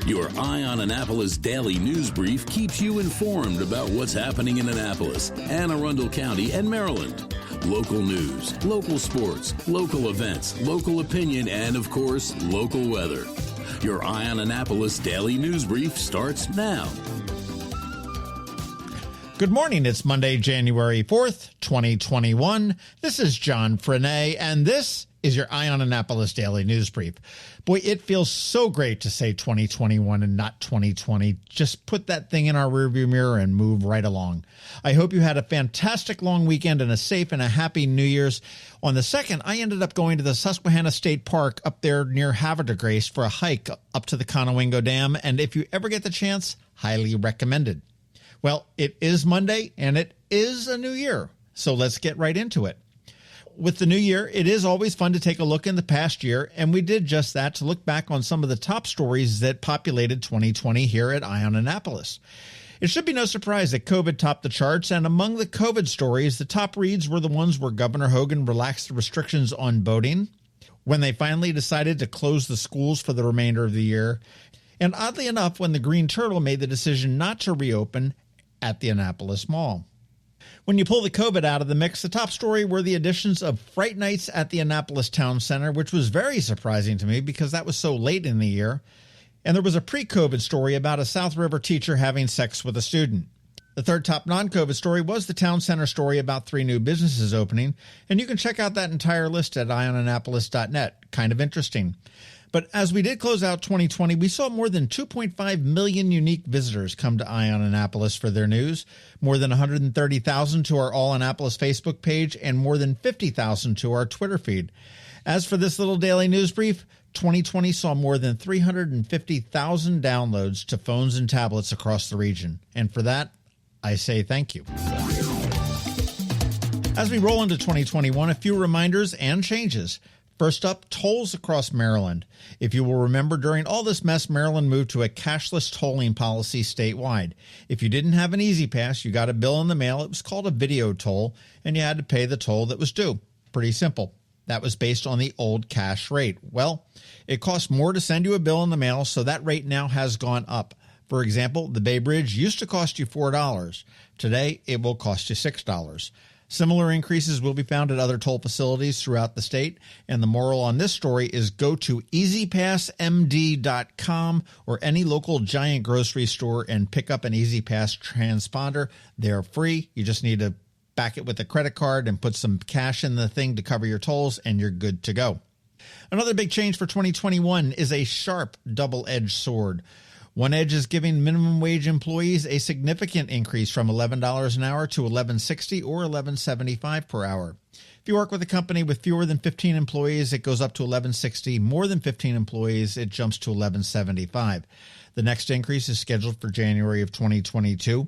Your Eye on Annapolis daily news brief keeps you informed about what's happening in Annapolis, Anne Arundel County, and Maryland. Local news, local sports, local events, local opinion, and, of course, local weather. Your Eye on Annapolis daily news brief starts now. Good morning. It's Monday, January 4th, 2021. This is John Frenaye, and this is your Eye on Annapolis daily news brief. Boy, it feels so great to say 2021 and not 2020. Just put that thing in our rearview mirror and move right along. I hope you had a fantastic long weekend and a safe and a happy New Year's. On the 2nd, I ended up going to the Susquehanna State Park up there near Havre de Grace for a hike up to the Conowingo Dam, and if you ever get the chance, highly recommended. Well, it is Monday, and it is a new year, so let's get right into it. With the new year, it is always fun to take a look in the past year, and we did just that to look back on some of the top stories that populated 2020 here at Eye on Annapolis. It should be no surprise that COVID topped the charts, and among the COVID stories, the top reads were the ones where Governor Hogan relaxed the restrictions on boating, when they finally decided to close the schools for the remainder of the year, and oddly enough, when the Green Turtle made the decision not to reopen at the Annapolis Mall. When you pull the COVID out of the mix, the top story were the additions of Fright Nights at the Annapolis Town Center, which was very surprising to me because that was so late in the year. And there was a pre-COVID story about a South River teacher having sex with a student. The third top non-COVID story was the Town Center story about 3 new businesses opening, and you can check out that entire list at eyeonannapolis.net. Kind of interesting. But as we did close out 2020, we saw more than 2.5 million unique visitors come to Eye on Annapolis for their news, more than 130,000 to our All Annapolis Facebook page, and more than 50,000 to our Twitter feed. As for this little daily news brief, 2020 saw more than 350,000 downloads to phones and tablets across the region. And for that, I say thank you. As we roll into 2021, a few reminders and changes. First up, tolls across Maryland. If you will remember, during all this mess, Maryland moved to a cashless tolling policy statewide. If you didn't have an Easy Pass, you got a bill in the mail. It was called a video toll, and you had to pay the toll that was due. Pretty simple. That was based on the old cash rate. Well, it costs more to send you a bill in the mail, so that rate now has gone up. For example, the Bay Bridge used to cost you $4. Today, it will cost you $6. Similar increases will be found at other toll facilities throughout the state, and the moral on this story is go to easypassmd.com or any local giant grocery store and pick up an Easy Pass transponder. They're free. You just need to back it with a credit card and put some cash in the thing to cover your tolls, and you're good to go. Another big change for 2021 is a sharp double-edged sword. One edge is giving minimum wage employees a significant increase from $11 an hour to $11.60 or $11.75 per hour. If you work with a company with fewer than 15 employees, it goes up to $11.60. More than 15 employees, it jumps to $11.75. The next increase is scheduled for January of 2022.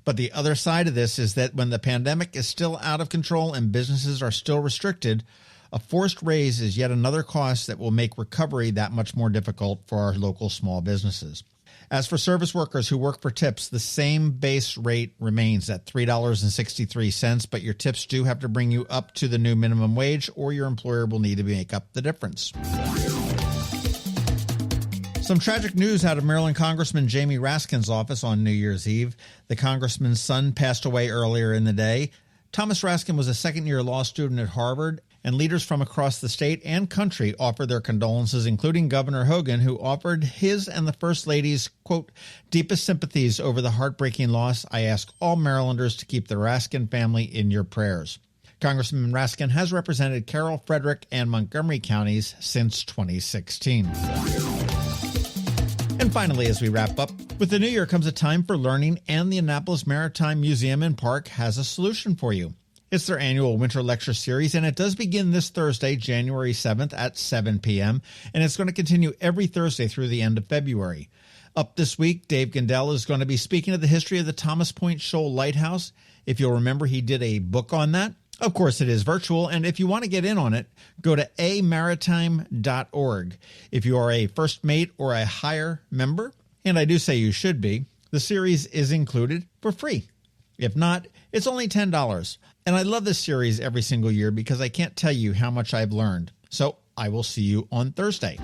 But the other side of this is that when the pandemic is still out of control and businesses are still restricted, a forced raise is yet another cost that will make recovery that much more difficult for our local small businesses. As for service workers who work for tips, the same base rate remains at $3.63, but your tips do have to bring you up to the new minimum wage, or your employer will need to make up the difference. Some tragic news out of Maryland Congressman Jamie Raskin's office on New Year's Eve. The congressman's son passed away earlier in the day. Thomas Raskin was a second-year law student at Harvard, and leaders from across the state and country offered their condolences, including Governor Hogan, who offered his and the First Lady's, quote, deepest sympathies over the heartbreaking loss. I ask all Marylanders to keep the Raskin family in your prayers. Congressman Raskin has represented Carroll, Frederick, and Montgomery counties since 2016. And finally, as we wrap up, with the new year comes a time for learning, and the Annapolis Maritime Museum and Park has a solution for you. It's their annual winter lecture series, and it does begin this Thursday, January 7th at 7 p.m., and it's going to continue every Thursday through the end of February. Up this week, Dave Gandel is going to be speaking of the history of the Thomas Point Shoal Lighthouse. If you'll remember, he did a book on that. Of course, it is virtual, and if you want to get in on it, go to amaritime.org. If you are a first mate or a higher member, and I do say you should be, the series is included for free. If not, it's only $10. And I love this series every single year because I can't tell you how much I've learned. So I will see you on Thursday.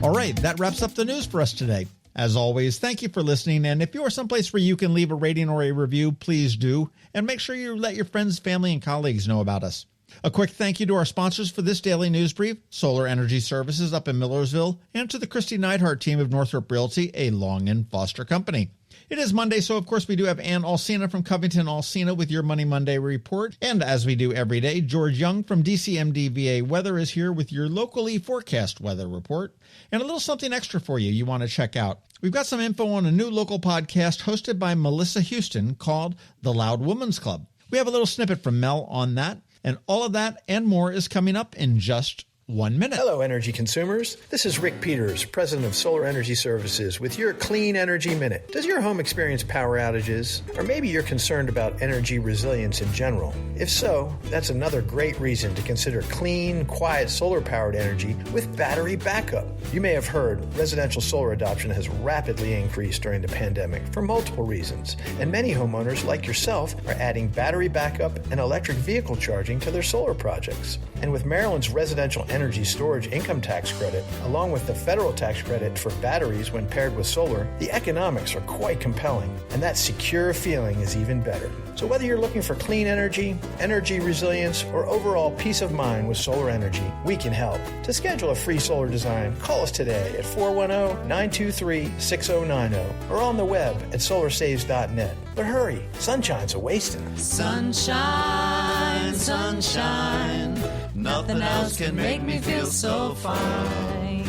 All right, that wraps up the news for us today. As always, thank you for listening, and if you are someplace where you can leave a rating or a review, please do, and make sure you let your friends, family, and colleagues know about us. A quick thank you to our sponsors for this daily news brief, Solar Energy Services up in Millersville, and to the Kristi Neidhardt Team of Northrop Realty, a Long & Foster company. It is Monday, so of course we do have Alsina from CovingtonAlsina with your Money Monday report. And as we do every day, George Young from DCMDVA Weather is here with your locally forecast weather report. And a little something extra for you want to check out. We've got some info on a new local podcast hosted by Melissa Houston called The Loud Woman's Club. We have a little snippet from Mel on that. And all of that and more is coming up in just 1 minute. Hello, energy consumers. This is Rick Peters, president of Solar Energy Services, with your Clean Energy Minute. Does your home experience power outages? Or maybe you're concerned about energy resilience in general? If so, that's another great reason to consider clean, quiet solar-powered energy with battery backup. You may have heard residential solar adoption has rapidly increased during the pandemic for multiple reasons, and many homeowners, like yourself, are adding battery backup and electric vehicle charging to their solar projects. And with Maryland's residential energy storage income tax credit, along with the federal tax credit for batteries when paired with solar, the economics are quite compelling, and that secure feeling is even better. So whether you're looking for clean energy, energy resilience, or overall peace of mind with solar energy, we can help. To schedule a free solar design, call us today at 410-923-6090 or on the web at solarsaves.net. But hurry, sunshine's a-wasting. Sunshine, sunshine, nothing else can make me feel so fine.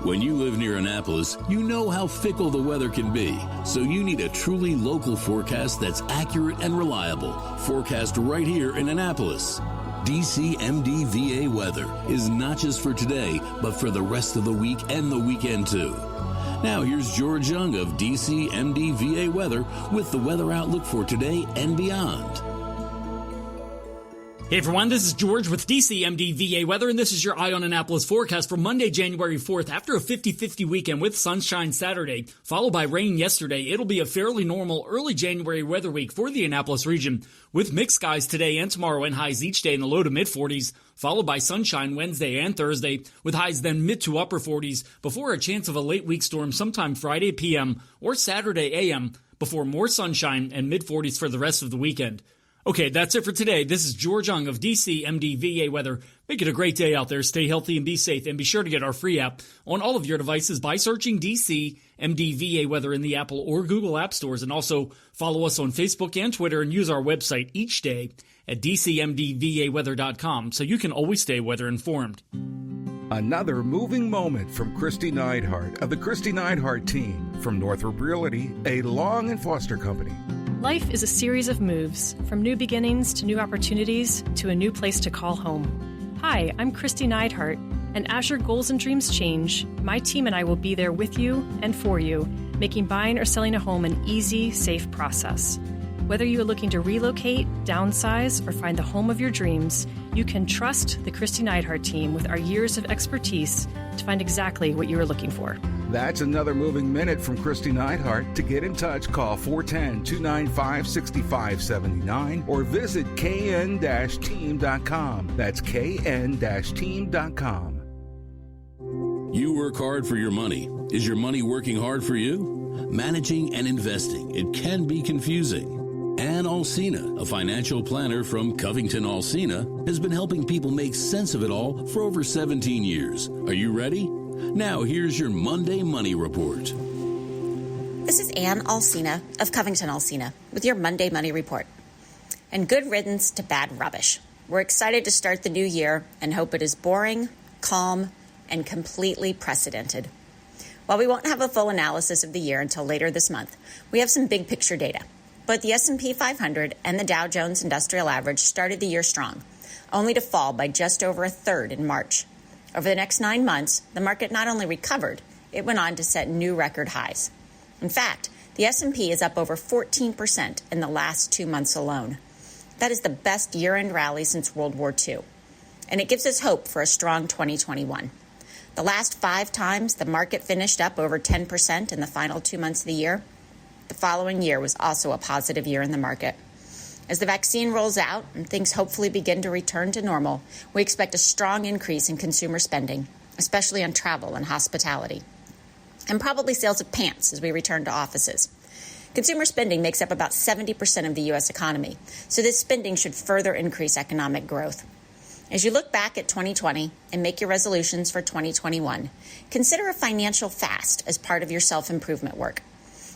When you live near Annapolis, you know how fickle the weather can be. So you need a truly local forecast that's accurate and reliable. Forecast right here in Annapolis. DCMDVA weather is not just for today, but for the rest of the week and the weekend too. Now here's George Young of DCMDVA weather with the weather outlook for today and beyond. Hey everyone, this is George with DCMDVA Weather, and this is your Eye on Annapolis forecast for Monday, January 4th. After a 50-50 weekend with sunshine Saturday, followed by rain yesterday, it'll be a fairly normal early January weather week for the Annapolis region, with mixed skies today and tomorrow and highs each day in the low to mid-40s, followed by sunshine Wednesday and Thursday, with highs then mid to upper 40s, before a chance of a late week storm sometime Friday p.m. or Saturday a.m., before more sunshine and mid-40s for the rest of the weekend. Okay, that's it for today. This is George Young of DCMDVA Weather. Make it a great day out there. Stay healthy and be safe. And be sure to get our free app on all of your devices by searching DCMDVA Weather in the Apple or Google App Stores. And also follow us on Facebook and Twitter and use our website each day at DCMDVAweather.com so you can always stay weather informed. Another moving moment from Kristi Neidhardt of the Kristi Neidhardt Team from Northrop Realty, a Long & Foster company. Life is a series of moves, from new beginnings to new opportunities to a new place to call home. Hi, I'm Kristi Neidhardt, and as your goals and dreams change, my team and I will be there with you and for you, making buying or selling a home an easy, safe process. Whether you are looking to relocate, downsize, or find the home of your dreams, you can trust the Kristi Neidhardt Team with our years of expertise to find exactly what you are looking for. That's another moving minute from Kristi Neidhardt. To get in touch, call 410-295-6579 or visit kn-team.com. That's kn-team.com. You work hard for your money. Is your money working hard for you? Managing and investing, it can be confusing. Ann Alsina, a financial planner from CovingtonAlsina, has been helping people make sense of it all for over 17 years. Are you ready? Now here's your Monday Money Report. This is Ann Alsina of CovingtonAlsina with your Monday Money Report. And good riddance to bad rubbish. We're excited to start the new year and hope it is boring, calm, and completely precedented. While we won't have a full analysis of the year until later this month, we have some big picture data. Both the S&P 500 and the Dow Jones Industrial Average started the year strong, only to fall by just over a third in March. Over the next 9 months, the market not only recovered, it went on to set new record highs. In fact, the S&P is up over 14% in the last 2 months alone. That is the best year-end rally since World War II. And it gives us hope for a strong 2021. The last 5 times the market finished up over 10% in the final 2 months of the year, the following year was also a positive year in the market. As the vaccine rolls out and things hopefully begin to return to normal, we expect a strong increase in consumer spending, especially on travel and hospitality, and probably sales of pants as we return to offices. Consumer spending makes up about 70% of the U.S. economy, so this spending should further increase economic growth. As you look back at 2020 and make your resolutions for 2021, consider a financial fast as part of your self-improvement work.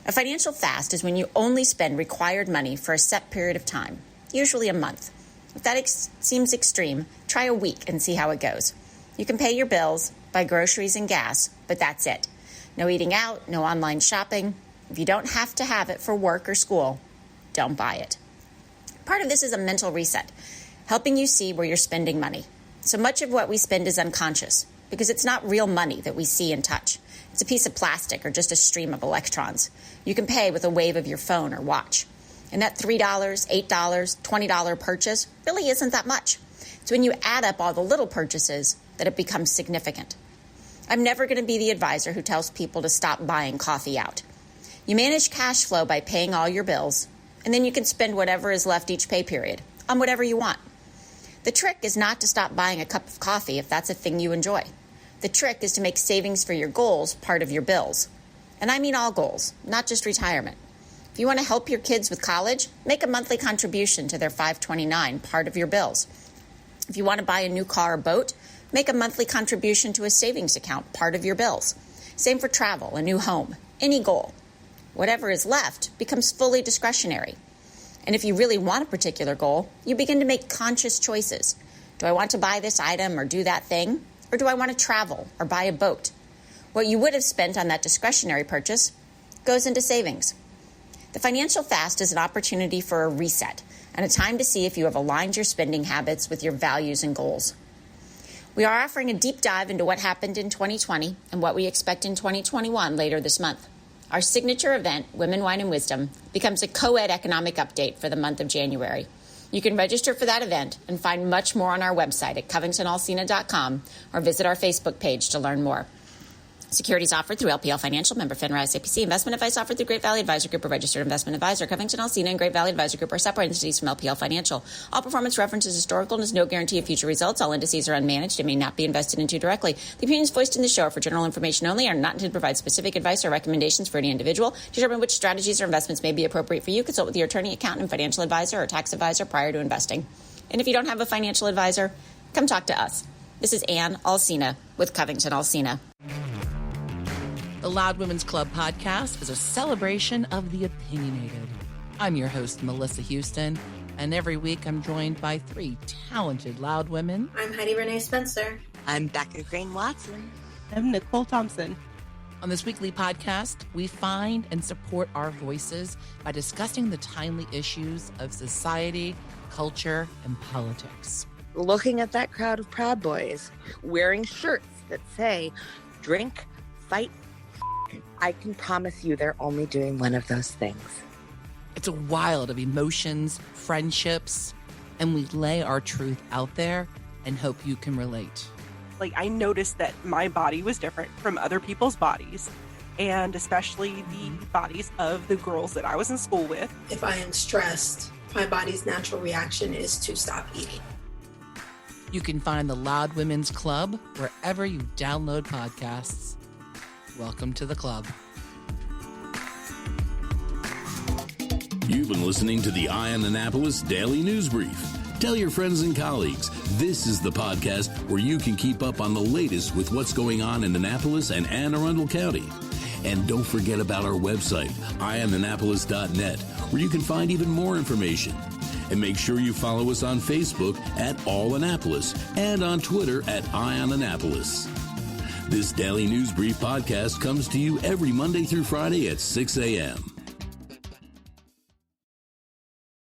A financial fast is when you only spend required money for a set period of time, usually a month. If that seems extreme, try a week and see how it goes. You can pay your bills, buy groceries and gas, but that's it. No eating out, no online shopping. If you don't have to have it for work or school, don't buy it. Part of this is a mental reset, helping you see where you're spending money. So much of what we spend is unconscious because it's not real money that we see and touch. It's a piece of plastic or just a stream of electrons. You can pay with a wave of your phone or watch. And that $3, $8, $20 purchase really isn't that much. It's when you add up all the little purchases that it becomes significant. I'm never going to be the advisor who tells people to stop buying coffee out. You manage cash flow by paying all your bills, and then you can spend whatever is left each pay period on whatever you want. The trick is not to stop buying a cup of coffee if that's a thing you enjoy. The trick is to make savings for your goals part of your bills. And I mean all goals, not just retirement. If you want to help your kids with college, make a monthly contribution to their 529 part of your bills. If you want to buy a new car or boat, make a monthly contribution to a savings account part of your bills. Same for travel, a new home, any goal. Whatever is left becomes fully discretionary. And if you really want a particular goal, you begin to make conscious choices. Do I want to buy this item or do that thing? Or do I want to travel or buy a boat? What you would have spent on that discretionary purchase goes into savings. The financial fast is an opportunity for a reset and a time to see if you have aligned your spending habits with your values and goals. We are offering a deep dive into what happened in 2020 and what we expect in 2021 later this month. Our signature event, Women, Wine, and Wisdom, becomes a co-ed economic update for the month of January. You can register for that event and find much more on our website at CovingtonAlsina.com or visit our Facebook page to learn more. Securities offered through LPL Financial, member FINRA SIPC. Investment advice offered through Great Valley Advisor Group, a registered investment advisor. Covington Alsina and Great Valley Advisor Group are separate entities from LPL Financial. All performance references historical and is no guarantee of future results. All indices are unmanaged and may not be invested into directly. The opinions voiced in the show are for general information only and are not intended to provide specific advice or recommendations for any individual. To determine which strategies or investments may be appropriate for you, consult with your attorney, accountant, and financial advisor or tax advisor prior to investing. And if you don't have a financial advisor, come talk to us. This is Ann Alsina with Covington Alsina. The Loud Women's Club podcast is a celebration of the opinionated. I'm your host, Melissa Houston, and every week I'm joined by three talented loud women. I'm Heidi Renee Spencer. I'm Becca Crane Watson. I'm Nicole Thompson. On this weekly podcast, we find and support our voices by discussing the timely issues of society, culture, and politics. Looking at that crowd of Proud Boys wearing shirts that say, drink, fight, I can promise you they're only doing one of those things. It's a wild of emotions, friendships, and we lay our truth out there and hope you can relate. Like, I noticed that my body was different from other people's bodies, and especially the bodies of the girls that I was in school with. If I am stressed, my body's natural reaction is to stop eating. You can find the Loud Women's Club wherever you download podcasts. Welcome to the club. You've been listening to the Eye on Annapolis Daily News Brief. Tell your friends and colleagues, this is the podcast where you can keep up on the latest with what's going on in Annapolis and Anne Arundel County. And don't forget about our website, eyeonannapolis.net, where you can find even more information. And make sure you follow us on Facebook at All Annapolis and on Twitter at Eye on Annapolis. This Daily News Brief podcast comes to you every Monday through Friday at 6 a.m.